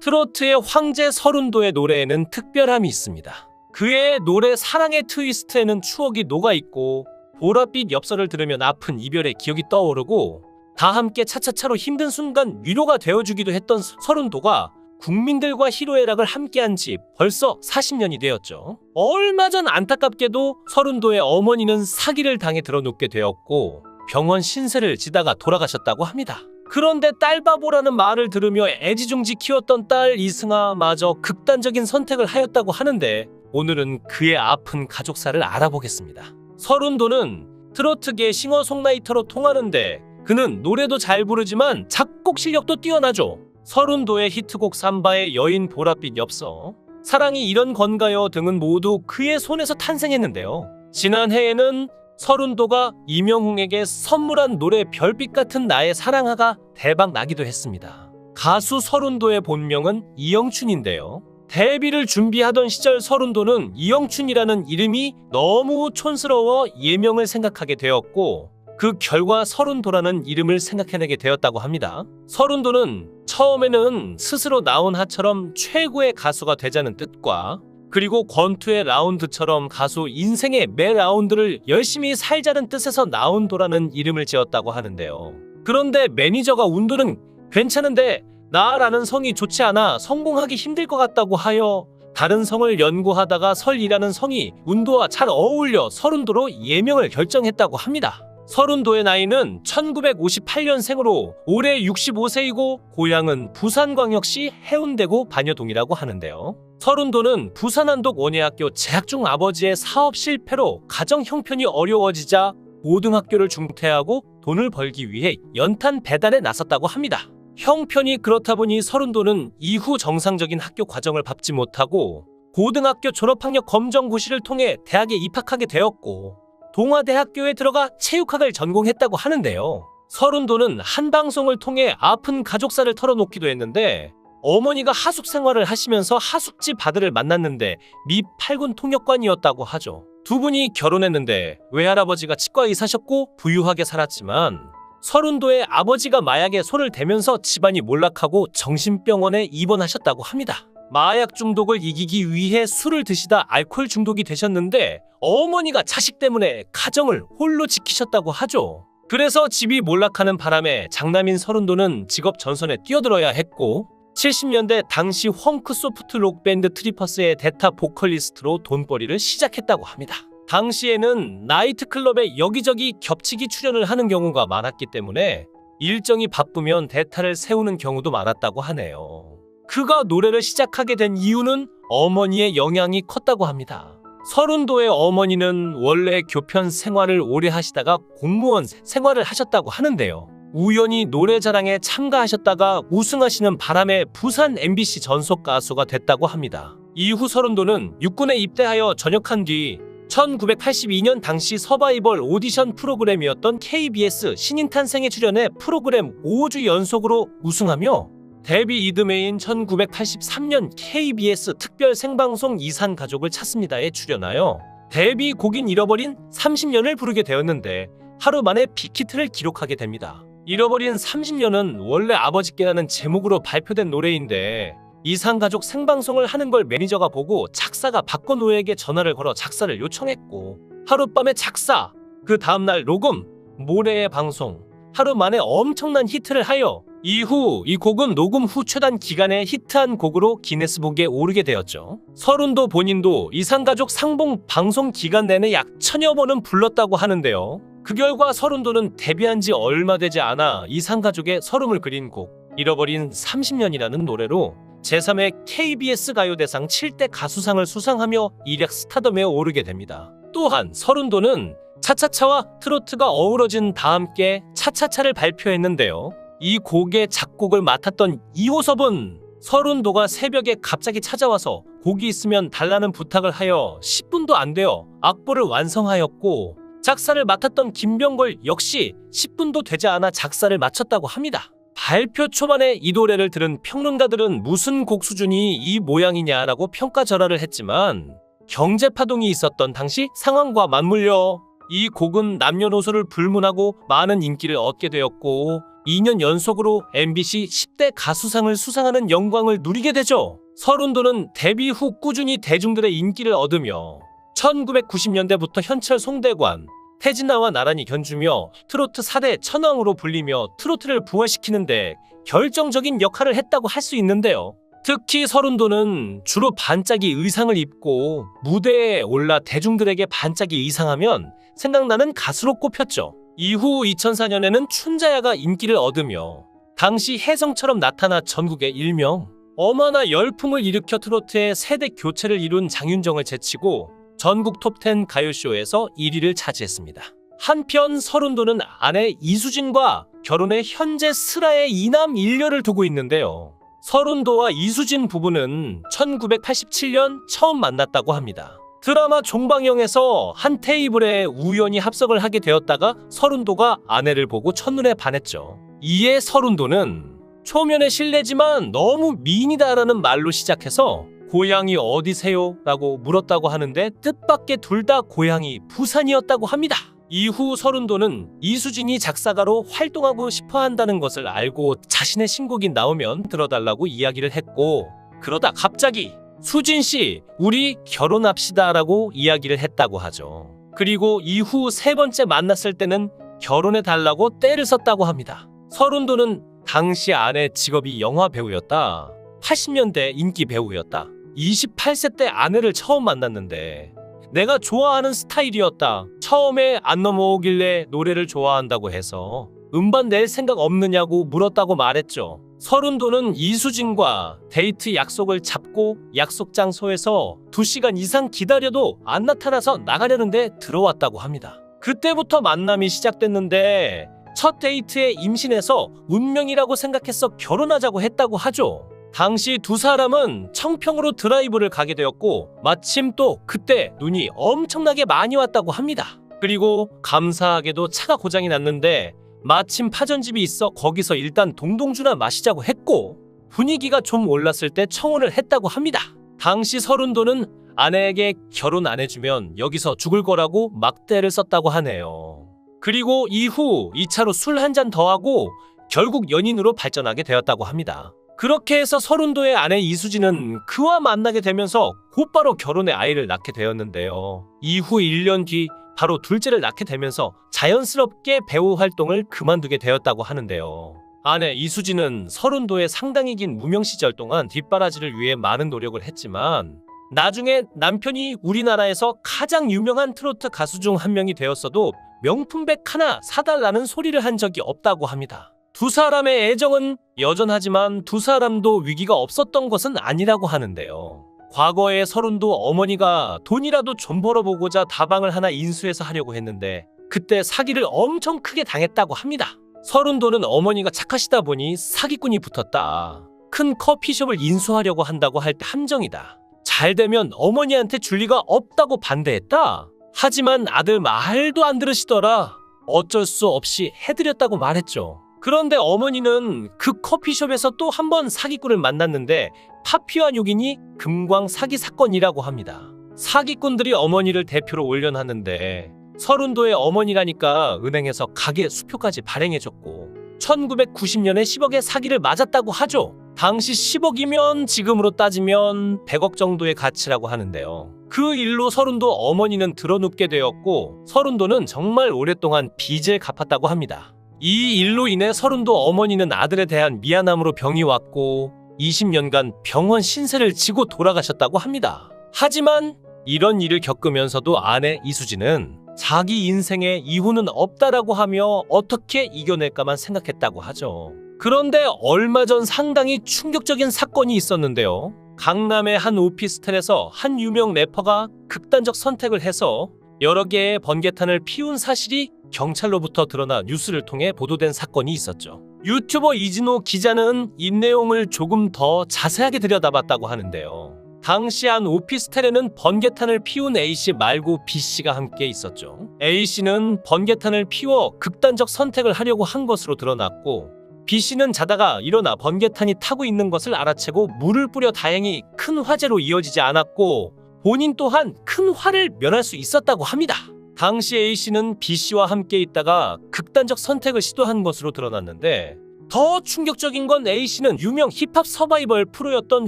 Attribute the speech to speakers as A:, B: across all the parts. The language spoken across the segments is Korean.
A: 트로트의 황제 서른도의 노래에는 특별함이 있습니다. 그의 노래 사랑의 트위스트에는 추억이 녹아있고 보랏빛 엽서를 들으면 아픈 이별의 기억이 떠오르고 다 함께 차차차로 힘든 순간 위로가 되어주기도 했던 서른도가 국민들과 희로애락을 함께한 지 벌써 40년이 되었죠. 얼마 전 안타깝게도 서른도의 어머니는 사기를 당해 들어눕게 되었고 병원 신세를 지다가 돌아가셨다고 합니다. 그런데 딸바보라는 말을 들으며 애지중지 키웠던 딸 이승아마저 극단적인 선택을 하였다고 하는데 오늘은 그의 아픈 가족사를 알아보겠습니다. 서른도는 트로트계 싱어송라이터로 통하는데 그는 노래도 잘 부르지만 작곡 실력도 뛰어나죠. 서른도의 히트곡 삼바의 여인 보랏빛 엽서, 사랑이 이런 건가요 등은 모두 그의 손에서 탄생했는데요. 지난해에는 서른도가 이명웅에게 선물한 노래 별빛 같은 나의 사랑아가 대박 나기도 했습니다. 가수 서른도의 본명은 이영춘인데요. 데뷔를 준비하던 시절 서른도는 이영춘이라는 이름이 너무 촌스러워 예명을 생각하게 되었고 그 결과 서른도라는 이름을 생각해내게 되었다고 합니다. 서른도는 처음에는 스스로 나온 하처럼 최고의 가수가 되자는 뜻과 그리고 권투의 라운드처럼 가수 인생의 매 라운드를 열심히 살자는 뜻에서 나운도라는 이름을 지었다고 하는데요. 그런데 매니저가 운도는 괜찮은데 나라는 성이 좋지 않아 성공하기 힘들 것 같다고 하여 다른 성을 연구하다가 설이라는 성이 운도와 잘 어울려 서른도로 예명을 결정했다고 합니다. 서른도의 나이는 1958년생으로 올해 65세이고 고향은 부산광역시 해운대구 반여동이라고 하는데요. 서른도는 부산한독 원예학교 재학 중 아버지의 사업 실패로 가정 형편이 어려워지자 고등학교를 중퇴하고 돈을 벌기 위해 연탄 배달에 나섰다고 합니다. 형편이 그렇다 보니 서른도는 이후 정상적인 학교 과정을 밟지 못하고 고등학교 졸업학력 검정고시를 통해 대학에 입학하게 되었고 동아대학교에 들어가 체육학을 전공했다고 하는데요. 서른도는 한 방송을 통해 아픈 가족사를 털어놓기도 했는데 어머니가 하숙 생활을 하시면서 하숙집 아들을 만났는데 미 8군 통역관이었다고 하죠. 두 분이 결혼했는데 외할아버지가 치과의사셨고 부유하게 살았지만 서른도의 아버지가 마약에 손을 대면서 집안이 몰락하고 정신병원에 입원하셨다고 합니다. 마약 중독을 이기기 위해 술을 드시다 알코올 중독이 되셨는데 어머니가 자식 때문에 가정을 홀로 지키셨다고 하죠. 그래서 집이 몰락하는 바람에 장남인 서른도는 직업 전선에 뛰어들어야 했고 70년대 당시 펑크 소프트 록 밴드 트리퍼스의 대타 보컬리스트로 돈벌이를 시작했다고 합니다. 당시에는 나이트클럽에 여기저기 겹치기 출연을 하는 경우가 많았기 때문에 일정이 바쁘면 대타를 세우는 경우도 많았다고 하네요. 그가 노래를 시작하게 된 이유는 어머니의 영향이 컸다고 합니다. 서른도의 어머니는 원래 교편 생활을 오래 하시다가 공무원 생활을 하셨다고 하는데요. 우연히 노래자랑에 참가하셨다가 우승하시는 바람에 부산 MBC 전속 가수가 됐다고 합니다. 이후 서른도는 육군에 입대하여 전역한 뒤 1982년 당시 서바이벌 오디션 프로그램이었던 KBS 신인탄생에 출연해 프로그램 5주 연속으로 우승하며 데뷔 이듬해인 1983년 KBS 특별 생방송 이산가족을 찾습니다에 출연하여 데뷔곡인 잃어버린 30년을 부르게 되었는데 하루 만에 빅히트를 기록하게 됩니다. 잃어버린 30년은 원래 아버지께라는 제목으로 발표된 노래인데 이산가족 생방송을 하는 걸 매니저가 보고 작사가 박건호에게 전화를 걸어 작사를 요청했고 하룻밤에 작사, 그 다음날 녹음, 모레의 방송, 하루 만에 엄청난 히트를 하여 이후 이 곡은 녹음 후 최단 기간에 히트한 곡으로 기네스북에 오르게 되었죠. 서른도 본인도 이산가족 상봉 방송 기간 내내 약 1000여 번은 불렀다고 하는데요. 그 결과 서른도는 데뷔한 지 얼마 되지 않아 이산가족의 서름을 그린 곡 잃어버린 30년이라는 노래로 제3회 KBS 가요대상 7대 가수상을 수상하며 일약 스타덤에 오르게 됩니다. 또한 서른도는 차차차와 트로트가 어우러진 다함께 차차차를 발표했는데요. 이 곡의 작곡을 맡았던 이호섭은 서른도가 새벽에 갑자기 찾아와서 곡이 있으면 달라는 부탁을 하여 10분도 안 되어 악보를 완성하였고 작사를 맡았던 김병걸 역시 10분도 되지 않아 작사를 마쳤다고 합니다. 발표 초반에 이 노래를 들은 평론가들은 무슨 곡 수준이 이 모양이냐라고 평가절하를 했지만 경제파동이 있었던 당시 상황과 맞물려 이 곡은 남녀노소를 불문하고 많은 인기를 얻게 되었고 2년 연속으로 MBC 10대 가수상을 수상하는 영광을 누리게 되죠. 서른도는 데뷔 후 꾸준히 대중들의 인기를 얻으며 1990년대부터 현철, 송대관, 태진아와 나란히 견주며 트로트 4대 천왕으로 불리며 트로트를 부활시키는데 결정적인 역할을 했다고 할 수 있는데요. 특히 서른도는 주로 반짝이 의상을 입고 무대에 올라 대중들에게 반짝이 의상하면 생각나는 가수로 꼽혔죠. 이후 2004년에는 춘자야가 인기를 얻으며 당시 혜성처럼 나타나 전국에 일명 어마나 열풍을 일으켜 트로트의 세대 교체를 이룬 장윤정을 제치고 전국 톱10 가요쇼에서 1위를 차지했습니다. 한편 서른도는 아내 이수진과 결혼해 현재 슬하에 2남 1녀를 두고 있는데요. 서른도와 이수진 부부는 1987년 처음 만났다고 합니다. 드라마 종방영에서 한 테이블에 우연히 합석을 하게 되었다가 서른도가 아내를 보고 첫눈에 반했죠. 이에 서른도는 초면에 실례지만 너무 미인이다라는 말로 시작해서 고향이 어디세요? 라고 물었다고 하는데 뜻밖의 둘 다 고향이 부산이었다고 합니다. 이후 서른도는 이수진이 작사가로 활동하고 싶어 한다는 것을 알고 자신의 신곡이 나오면 들어달라고 이야기를 했고, 그러다 갑자기 수진씨 우리 결혼합시다 라고 이야기를 했다고 하죠. 그리고 이후 세 번째 만났을 때는 결혼해달라고 떼를 썼다고 합니다. 서른도는 당시 아내 직업이 영화 배우였다. 80년대 인기 배우였다. 28세 때 아내를 처음 만났는데 내가 좋아하는 스타일이었다. 처음에 안 넘어오길래 노래를 좋아한다고 해서 음반 낼 생각 없느냐고 물었다고 말했죠. 서른도는 이수진과 데이트 약속을 잡고 약속 장소에서 2시간 이상 기다려도 안 나타나서 나가려는데 들어왔다고 합니다. 그때부터 만남이 시작됐는데 첫 데이트에 임신해서 운명이라고 생각해서 결혼하자고 했다고 하죠. 당시 두 사람은 청평으로 드라이브를 가게 되었고 마침 또 그때 눈이 엄청나게 많이 왔다고 합니다. 그리고 감사하게도 차가 고장이 났는데 마침 파전집이 있어 거기서 일단 동동주나 마시자고 했고 분위기가 좀 올랐을 때 청혼을 했다고 합니다. 당시 서른도는 아내에게 결혼 안 해주면 여기서 죽을 거라고 막대를 썼다고 하네요. 그리고 이후 2차로 술 한 잔 더 하고 결국 연인으로 발전하게 되었다고 합니다. 그렇게 해서 서른도의 아내 이수진은 그와 만나게 되면서 곧바로 결혼해 아이를 낳게 되었는데요. 이후 1년 뒤 바로 둘째를 낳게 되면서 자연스럽게 배우 활동을 그만두게 되었다고 하는데요. 아내 이수진은 서른도의 상당히 긴 무명 시절 동안 뒷바라지를 위해 많은 노력을 했지만 나중에 남편이 우리나라에서 가장 유명한 트로트 가수 중 한 명이 되었어도 명품백 하나 사달라는 소리를 한 적이 없다고 합니다. 두 사람의 애정은 여전하지만 두 사람도 위기가 없었던 것은 아니라고 하는데요. 과거에 서른도 어머니가 돈이라도 좀 벌어보고자 다방을 하나 인수해서 하려고 했는데 그때 사기를 엄청 크게 당했다고 합니다. 서른도는 어머니가 착하시다 보니 사기꾼이 붙었다. 큰 커피숍을 인수하려고 한다고 할 때 함정이다. 잘 되면 어머니한테 줄 리가 없다고 반대했다. 하지만 아들 말도 안 들으시더라. 어쩔 수 없이 해드렸다고 말했죠. 그런데 어머니는 그 커피숍에서 또 한 번 사기꾼을 만났는데 파피와 욕인이 금광 사기 사건이라고 합니다. 사기꾼들이 어머니를 대표로 올려놨는데 서른도의 어머니라니까 은행에서 가게 수표까지 발행해줬고 1990년에 10억의 사기를 맞았다고 하죠. 당시 10억이면 지금으로 따지면 100억 정도의 가치라고 하는데요. 그 일로 서른도 어머니는 드러눕게 되었고 서른도는 정말 오랫동안 빚을 갚았다고 합니다. 이 일로 인해 서른도 어머니는 아들에 대한 미안함으로 병이 왔고 20년간 병원 신세를 지고 돌아가셨다고 합니다. 하지만 이런 일을 겪으면서도 아내 이수진은 자기 인생에 이후는 없다라고 하며 어떻게 이겨낼까만 생각했다고 하죠. 그런데 얼마 전 상당히 충격적인 사건이 있었는데요. 강남의 한 오피스텔에서 한 유명 래퍼가 극단적 선택을 해서 여러 개의 번개탄을 피운 사실이 경찰로부터 드러나 뉴스를 통해 보도된 사건이 있었죠. 유튜버 이진호 기자는 이 내용을 조금 더 자세하게 들여다봤다고 하는데요. 당시 한 오피스텔에는 번개탄을 피운 A씨 말고 B씨가 함께 있었죠. A씨는 번개탄을 피워 극단적 선택을 하려고 한 것으로 드러났고 B씨는 자다가 일어나 번개탄이 타고 있는 것을 알아채고 물을 뿌려 다행히 큰 화재로 이어지지 않았고 본인 또한 큰 화를 면할 수 있었다고 합니다. 당시 A씨는 B씨와 함께 있다가 극단적 선택을 시도한 것으로 드러났는데 더 충격적인 건 A씨는 유명 힙합 서바이벌 프로였던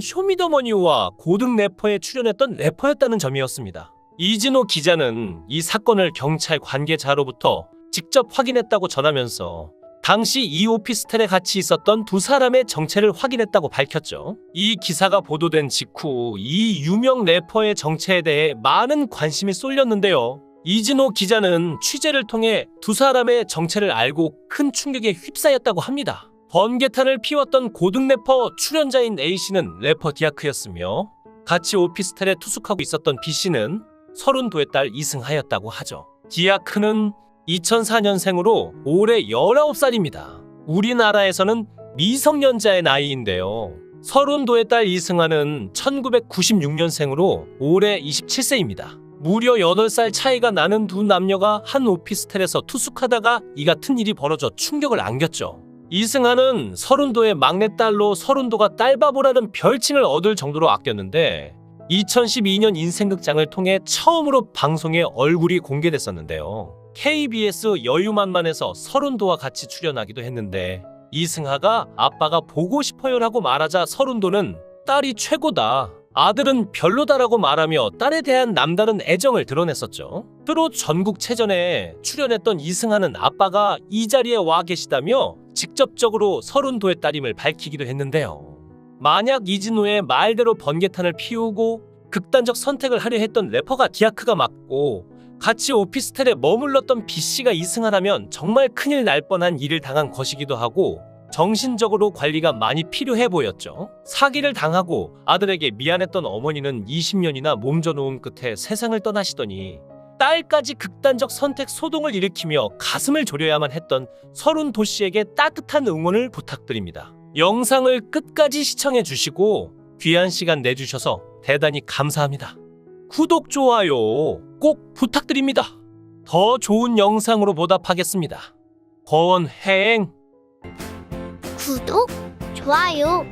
A: 쇼미더머니와 고등 래퍼에 출연했던 래퍼였다는 점이었습니다. 이진호 기자는 이 사건을 경찰 관계자로부터 직접 확인했다고 전하면서 당시 이 오피스텔에 같이 있었던 두 사람의 정체를 확인했다고 밝혔죠. 이 기사가 보도된 직후 이 유명 래퍼의 정체에 대해 많은 관심이 쏠렸는데요. 이진호 기자는 취재를 통해 두 사람의 정체를 알고 큰 충격에 휩싸였다고 합니다. 번개탄을 피웠던 고등 래퍼 출연자인 A씨는 래퍼 디아크였으며 같이 오피스텔에 투숙하고 있었던 B씨는 32의 딸 이승하였다고 하죠. 디아크는 2004년생으로 올해 19살입니다. 우리나라에서는 미성년자의 나이인데요. 32의 딸 이승하는 1996년생으로 올해 27세입니다. 무려 8살 차이가 나는 두 남녀가 한 오피스텔에서 투숙하다가 이 같은 일이 벌어져 충격을 안겼죠. 이승하는 서른도의 막내딸로 서른도가 딸바보라는 별칭을 얻을 정도로 아꼈는데 2012년 인생극장을 통해 처음으로 방송에 얼굴이 공개됐었는데요. KBS 여유만만에서 서른도와 같이 출연하기도 했는데 이승하가 아빠가 보고 싶어요라고 말하자 서른도는 딸이 최고다, 아들은 별로다라고 말하며 딸에 대한 남다른 애정을 드러냈었죠. 트롯 전국체전에 출연했던 이승하는 아빠가 이 자리에 와 계시다며 직접적으로 서른도의 딸임을 밝히기도 했는데요. 만약 이진호의 말대로 번개탄을 피우고 극단적 선택을 하려 했던 래퍼가 디아크가 맞고 같이 오피스텔에 머물렀던 B씨가 이승하라면 정말 큰일 날 뻔한 일을 당한 것이기도 하고 정신적으로 관리가 많이 필요해 보였죠. 사기를 당하고 아들에게 미안했던 어머니는 20년이나 몸져놓은 끝에 세상을 떠나시더니 딸까지 극단적 선택 소동을 일으키며 가슴을 졸여야만 했던 서른도 씨에게 따뜻한 응원을 부탁드립니다. 영상을 끝까지 시청해 주시고 귀한 시간 내주셔서 대단히 감사합니다. 구독, 좋아요 꼭 부탁드립니다. 더 좋은 영상으로 보답하겠습니다. 권행.
B: 구독, 좋아요